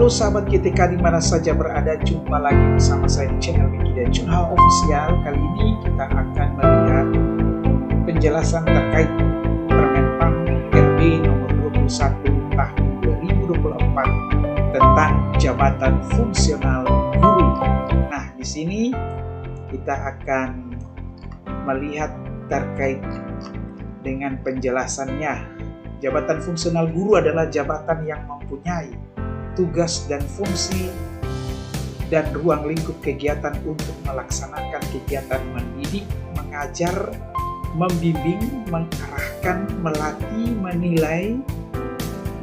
Halo sahabat GTK di mana saja berada, jumpa lagi bersama saya di channel Wiki dan Junhao Official. Kali ini kita akan melihat penjelasan terkait Permenpan RB nomor 21 tahun 2024 tentang jabatan fungsional guru. Nah, di sini kita akan melihat terkait dengan penjelasannya. Jabatan fungsional guru adalah jabatan yang mempunyai tugas dan fungsi dan ruang lingkup kegiatan untuk melaksanakan kegiatan mendidik, mengajar, membimbing, mengarahkan, melatih, menilai,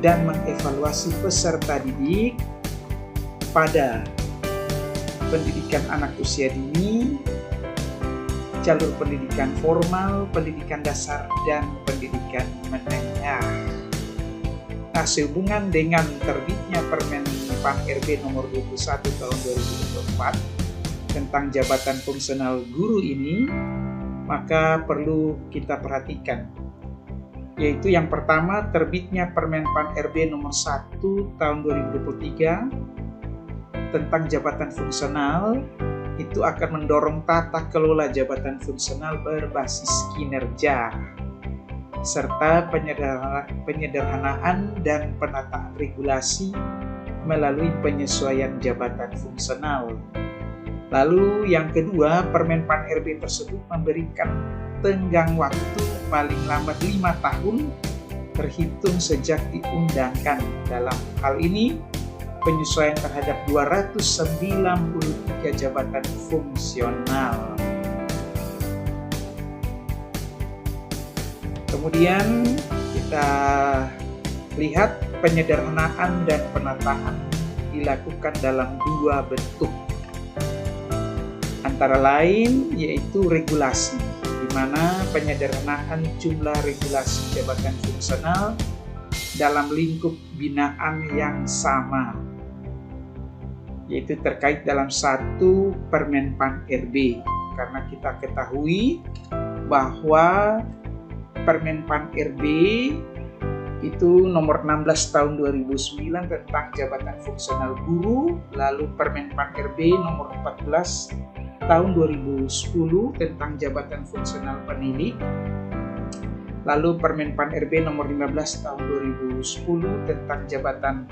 dan mengevaluasi peserta didik pada pendidikan anak usia dini, jalur pendidikan formal, pendidikan dasar, dan pendidikan menengah. Nah, sehubungan dengan terbitnya Permenpan RB nomor 21 tahun 2024 tentang jabatan fungsional guru ini, maka perlu kita perhatikan, yaitu yang pertama, terbitnya Permenpan RB nomor 1 tahun 2023 tentang jabatan fungsional itu akan mendorong tata kelola jabatan fungsional berbasis kinerja serta penyederhanaan dan penataan regulasi melalui penyesuaian jabatan fungsional. Lalu yang kedua, Permenpan RB tersebut memberikan tenggang waktu paling lambat 5 tahun terhitung sejak diundangkan. Dalam hal ini, penyesuaian terhadap 293 jabatan fungsional. Kemudian kita lihat penyederhanaan dan penataan dilakukan dalam 2 bentuk. Antara lain yaitu regulasi, di mana penyederhanaan jumlah regulasi jabatan fungsional dalam lingkup binaan yang sama, yaitu terkait dalam 1 Permenpan RB. Karena kita ketahui bahwa Permenpan RB itu nomor 16 tahun 2009 tentang jabatan fungsional guru, lalu Permenpan RB nomor 14 tahun 2010 tentang jabatan fungsional pendidik, lalu Permenpan RB nomor 15 tahun 2010 tentang jabatan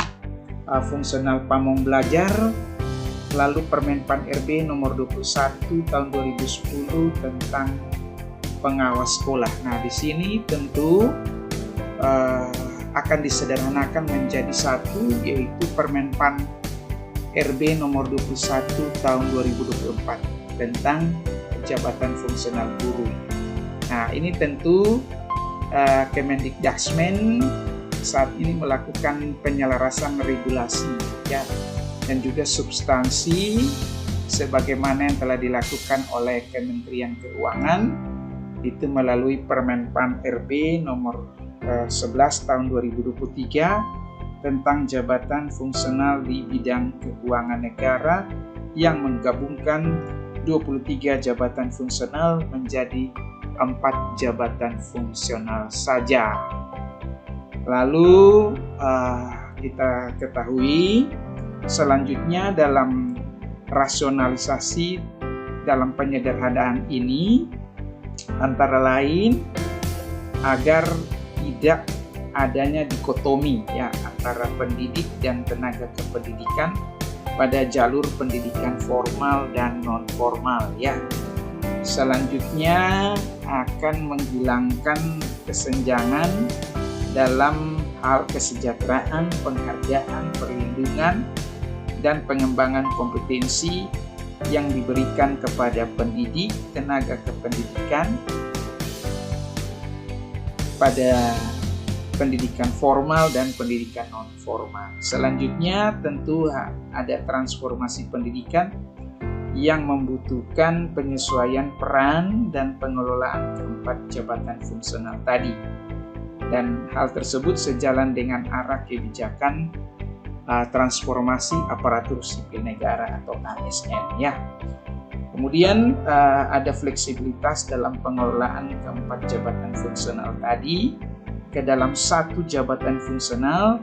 fungsional pamong belajar, lalu Permenpan RB nomor 21 tahun 2010 tentang pengawas sekolah. Nah, di sini tentu akan disederhanakan menjadi 1, yaitu Permenpan RB nomor 21 tahun 2024 tentang jabatan fungsional guru. Nah, ini tentu Kemendikdasmen saat ini melakukan penyelarasan regulasi ya, dan juga substansi sebagaimana yang telah dilakukan oleh Kementerian Keuangan itu melalui Permenpan RB nomor 11 tahun 2023 tentang jabatan fungsional di bidang keuangan negara yang menggabungkan 23 jabatan fungsional menjadi 4 jabatan fungsional saja. Lalu kita ketahui selanjutnya dalam rasionalisasi dalam penyederhanaan ini antara lain agar tidak adanya dikotomi ya antara pendidik dan tenaga kependidikan pada jalur pendidikan formal dan non formal ya. Selanjutnya akan menghilangkan kesenjangan dalam hal kesejahteraan, penghargaan, perlindungan, dan pengembangan kompetensi yang diberikan kepada pendidik, tenaga kependidikan pada pendidikan formal dan pendidikan non formal. Selanjutnya tentu ada transformasi pendidikan yang membutuhkan penyesuaian peran dan pengelolaan keempat jabatan fungsional tadi. Dan hal tersebut sejalan dengan arah kebijakan transformasi aparatur sipil negara atau ASN ya. Kemudian ada fleksibilitas dalam pengelolaan keempat jabatan fungsional tadi ke dalam 1 jabatan fungsional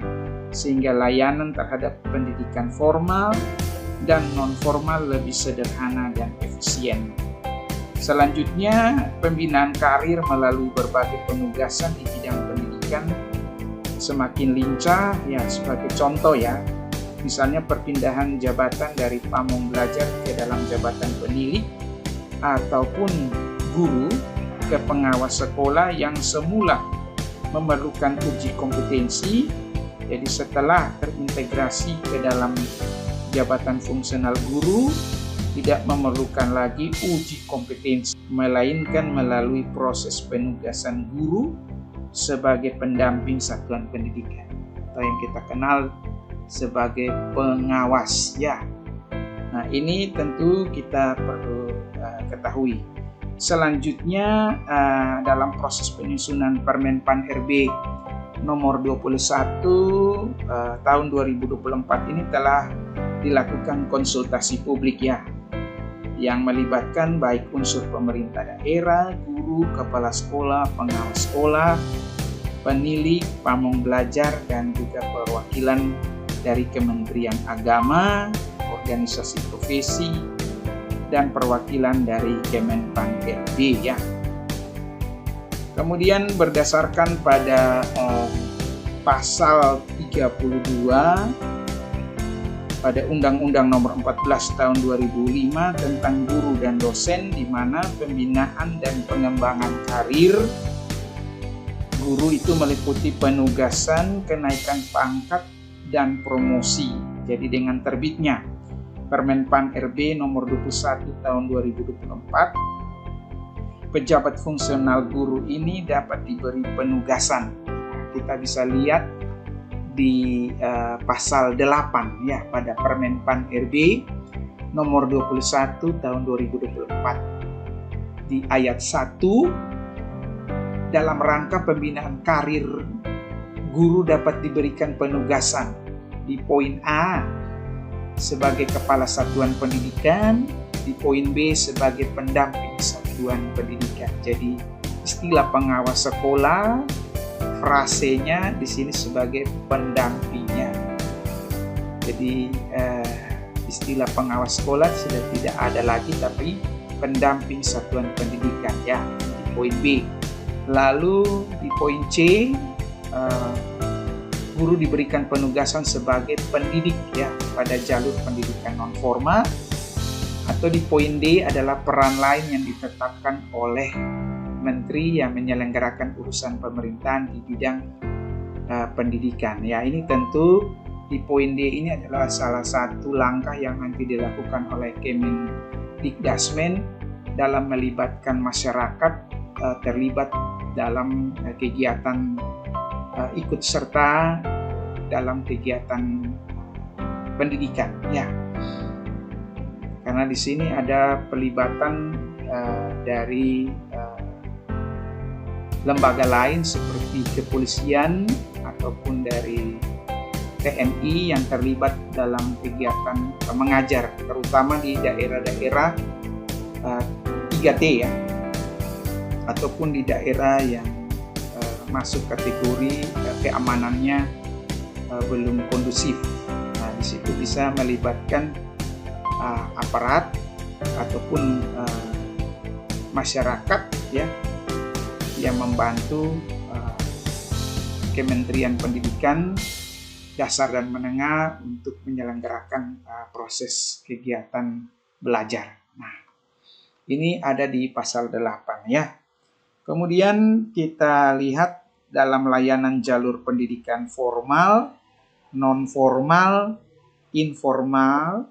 sehingga layanan terhadap pendidikan formal dan non-formal lebih sederhana dan efisien. Selanjutnya, pembinaan karir melalui berbagai penugasan di bidang pendidikan semakin lincah, ya sebagai contoh ya, misalnya perpindahan jabatan dari pamong belajar ke dalam jabatan penilik ataupun guru ke pengawas sekolah yang semula memerlukan uji kompetensi. Jadi setelah terintegrasi ke dalam jabatan fungsional guru, tidak memerlukan lagi uji kompetensi, melainkan melalui proses penugasan guru sebagai pendamping satuan pendidikan atau yang kita kenal sebagai pengawas ya. Nah, ini tentu kita perlu ketahui. Selanjutnya, dalam proses penyusunan Permenpan RB nomor 21 tahun 2024 ini telah dilakukan konsultasi publik ya, yang melibatkan baik unsur pemerintah daerah, guru, kepala sekolah, pengawas sekolah, penilik, pamong belajar, dan juga perwakilan dari Kementerian Agama, organisasi profesi, dan perwakilan dari Kemenpan RB ya. Kemudian berdasarkan pada pasal 32 pada Undang-Undang Nomor 14 Tahun 2005 tentang guru dan dosen, di mana pembinaan dan pengembangan karir guru itu meliputi penugasan, kenaikan pangkat, dan promosi. Jadi dengan terbitnya Permenpan RB nomor 21 tahun 2024, pejabat fungsional guru ini dapat diberi penugasan. Kita bisa lihat di pasal 8 ya pada Permenpan RB nomor 21 tahun 2024. Di ayat 1, dalam rangka pembinaan karir guru dapat diberikan penugasan di poin A sebagai kepala satuan pendidikan, di poin B sebagai pendamping satuan pendidikan. Jadi istilah pengawas sekolah, frasenya di sini sebagai pendampingnya. Jadi istilah pengawas sekolah sudah tidak ada lagi, tapi pendamping satuan pendidikan ya, di poin B. Lalu di poin C, guru diberikan penugasan sebagai pendidik ya pada jalur pendidikan non formal, atau di poin D adalah peran lain yang ditetapkan oleh menteri yang menyelenggarakan urusan pemerintahan di bidang pendidikan ya. Ini tentu di poin D ini adalah salah satu langkah yang nanti dilakukan oleh Kemendikdasmen dalam melibatkan masyarakat terlibat dalam kegiatan ikut serta dalam kegiatan pendidikan ya, karena di sini ada pelibatan dari lembaga lain seperti kepolisian ataupun dari TNI yang terlibat dalam kegiatan mengajar, terutama di daerah-daerah 3T ya, ataupun di daerah yang masuk kategori keamanannya belum kondusif. Nah, di situ bisa melibatkan aparat ataupun masyarakat ya yang membantu Kementerian Pendidikan Dasar dan Menengah untuk menyelenggarakan proses kegiatan belajar. Nah, ini ada di pasal 8 ya. Kemudian kita lihat dalam layanan jalur pendidikan formal, non-formal, informal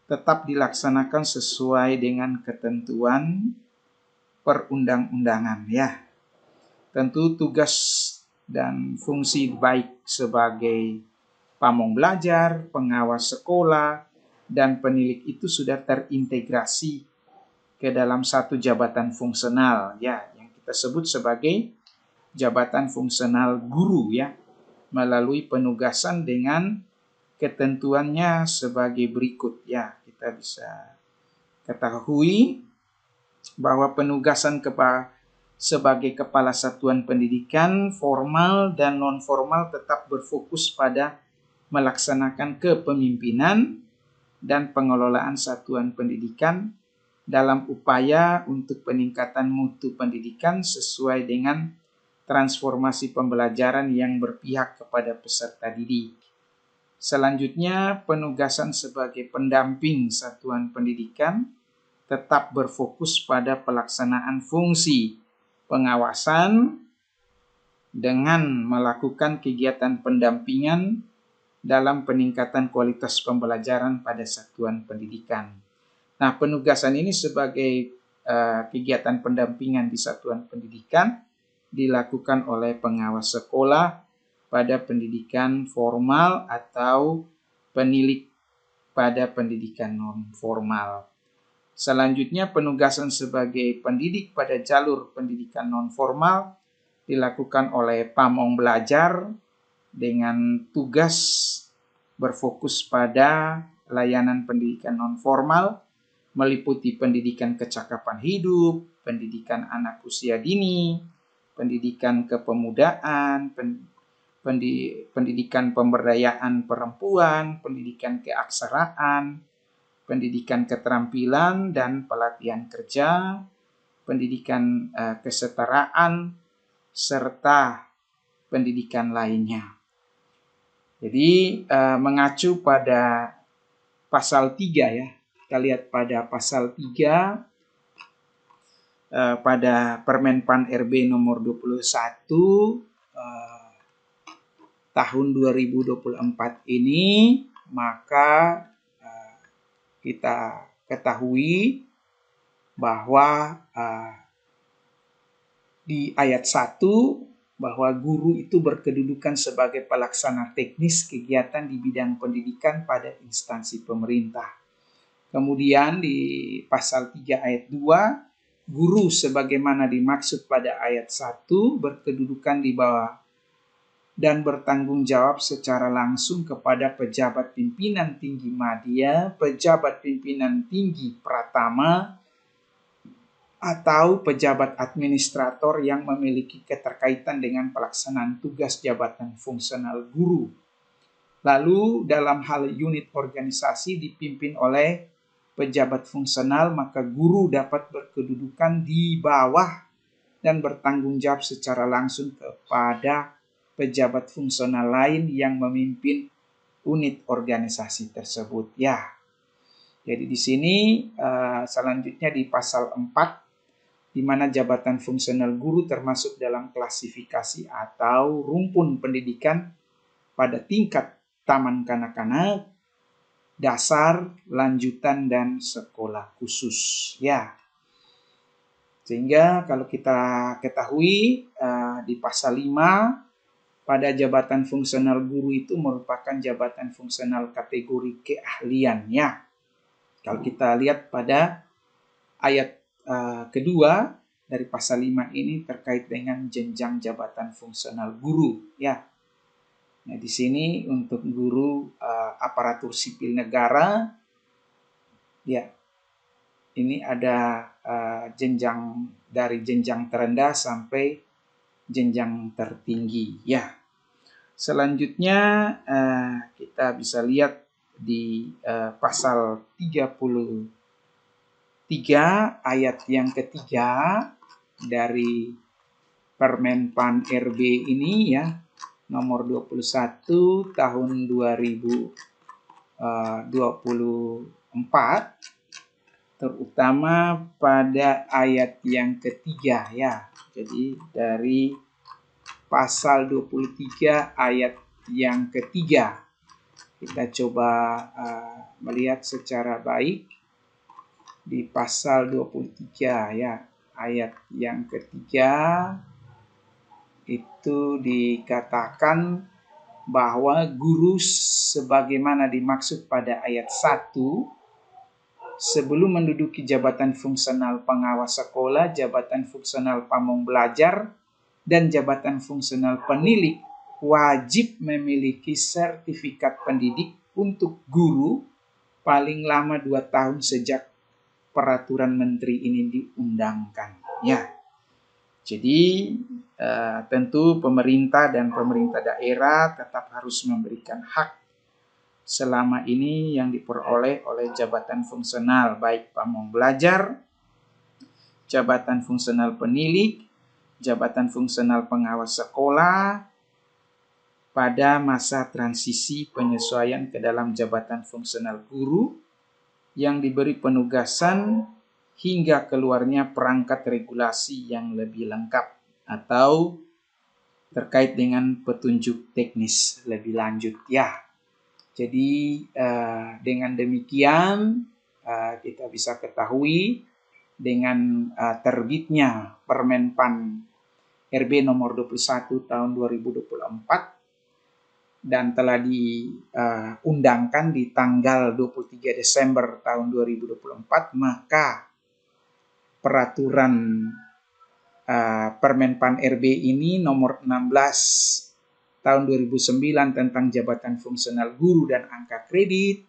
tetap dilaksanakan sesuai dengan ketentuan perundang-undangan ya. Tentu tugas dan fungsi baik sebagai pamong belajar, pengawas sekolah, dan penilik itu sudah terintegrasi ke dalam satu jabatan fungsional ya, yang kita sebut sebagai jabatan fungsional guru ya, melalui penugasan dengan ketentuannya sebagai berikut ya. Kita bisa ketahui bahwa penugasan sebagai kepala satuan pendidikan formal dan non-formal tetap berfokus pada melaksanakan kepemimpinan dan pengelolaan satuan pendidikan dalam upaya untuk peningkatan mutu pendidikan sesuai dengan transformasi pembelajaran yang berpihak kepada peserta didik. Selanjutnya, penugasan sebagai pendamping satuan pendidikan tetap berfokus pada pelaksanaan fungsi pengawasan dengan melakukan kegiatan pendampingan dalam peningkatan kualitas pembelajaran pada satuan pendidikan. Nah, penugasan ini sebagai kegiatan pendampingan di satuan pendidikan dilakukan oleh pengawas sekolah pada pendidikan formal atau penilik pada pendidikan non formal. Selanjutnya, penugasan sebagai pendidik pada jalur pendidikan non-formal dilakukan oleh pamong belajar dengan tugas berfokus pada layanan pendidikan non-formal, meliputi pendidikan kecakapan hidup, pendidikan anak usia dini, pendidikan kepemudaan, pendidikan pemberdayaan perempuan, pendidikan keaksaraan, pendidikan keterampilan dan pelatihan kerja, pendidikan kesetaraan, serta pendidikan lainnya. Jadi mengacu pada pasal 3 ya, kita lihat pada pasal 3 pada Permenpan RB nomor 21 tahun 2024 ini, maka kita ketahui bahwa di ayat 1 bahwa guru itu berkedudukan sebagai pelaksana teknis kegiatan di bidang pendidikan pada instansi pemerintah. Kemudian di pasal 3 ayat 2, guru sebagaimana dimaksud pada ayat 1 berkedudukan di bawah dan bertanggung jawab secara langsung kepada pejabat pimpinan tinggi madya, pejabat pimpinan tinggi pratama, atau pejabat administrator yang memiliki keterkaitan dengan pelaksanaan tugas jabatan fungsional guru. Lalu dalam hal unit organisasi dipimpin oleh pejabat fungsional, maka guru dapat berkedudukan di bawah dan bertanggung jawab secara langsung kepada pejabat fungsional lain yang memimpin unit organisasi tersebut ya. Jadi di sini selanjutnya di pasal 4 di mana jabatan fungsional guru termasuk dalam klasifikasi atau rumpun pendidikan pada tingkat taman kanak-kanak, dasar, lanjutan dan sekolah khusus ya. Sehingga kalau kita ketahui di pasal 5 pada jabatan fungsional guru itu merupakan jabatan fungsional kategori keahlian ya. Kalau kita lihat pada ayat kedua dari pasal 5 ini terkait dengan jenjang jabatan fungsional guru ya. Nah, di sini untuk guru aparatur sipil negara ya. Ini ada jenjang dari jenjang terendah sampai jenjang tertinggi ya. Selanjutnya kita bisa lihat di pasal 33 ayat yang ketiga dari Permenpan RB ini ya, nomor 21 tahun 2024, terutama pada ayat yang ketiga ya. Jadi dari pasal 23 ayat yang ketiga. Kita coba melihat secara baik di pasal 23 ya. Ayat yang ketiga itu dikatakan bahwa guru sebagaimana dimaksud pada ayat 1 sebelum menduduki jabatan fungsional pengawas sekolah, jabatan fungsional pamong belajar, dan jabatan fungsional penilik wajib memiliki sertifikat pendidik untuk guru paling lama 2 tahun sejak peraturan menteri ini diundangkan. Ya. Jadi tentu pemerintah dan pemerintah daerah tetap harus memberikan hak selama ini yang diperoleh oleh jabatan fungsional, baik pamong belajar, jabatan fungsional penilik, jabatan fungsional pengawas sekolah, pada masa transisi penyesuaian ke dalam jabatan fungsional guru yang diberi penugasan hingga keluarnya perangkat regulasi yang lebih lengkap atau terkait dengan petunjuk teknis lebih lanjut ya. Jadi dengan demikian kita bisa ketahui dengan terbitnya Permenpan RB nomor 21 tahun 2024 dan telah diundangkan di tanggal 23 Desember tahun 2024, maka peraturan Permenpan RB ini nomor 16 tahun 2009 tentang jabatan fungsional guru dan angka kredit,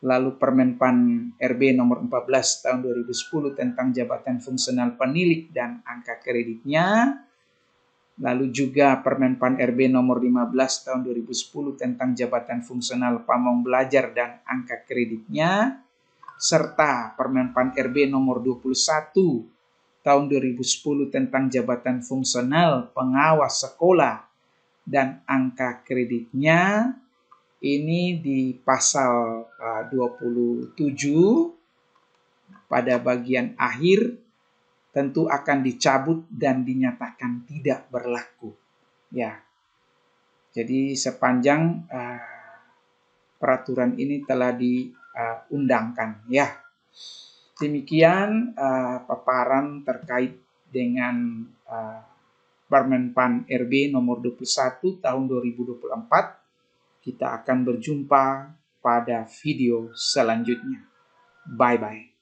lalu Permenpan RB nomor 14 tahun 2010 tentang jabatan fungsional penilik dan angka kreditnya, lalu juga Permenpan RB nomor 15 tahun 2010 tentang jabatan fungsional pamong belajar dan angka kreditnya, serta Permenpan RB nomor 21 tahun 2010 tentang jabatan fungsional pengawas sekolah dan angka kreditnya. Ini di pasal 27 pada bagian akhir tentu akan dicabut dan dinyatakan tidak berlaku. Ya, jadi sepanjang peraturan ini telah diundangkan. Ya, demikian paparan terkait dengan Permenpan RB nomor 21 tahun 2024. Kita akan berjumpa pada video selanjutnya. Bye-bye.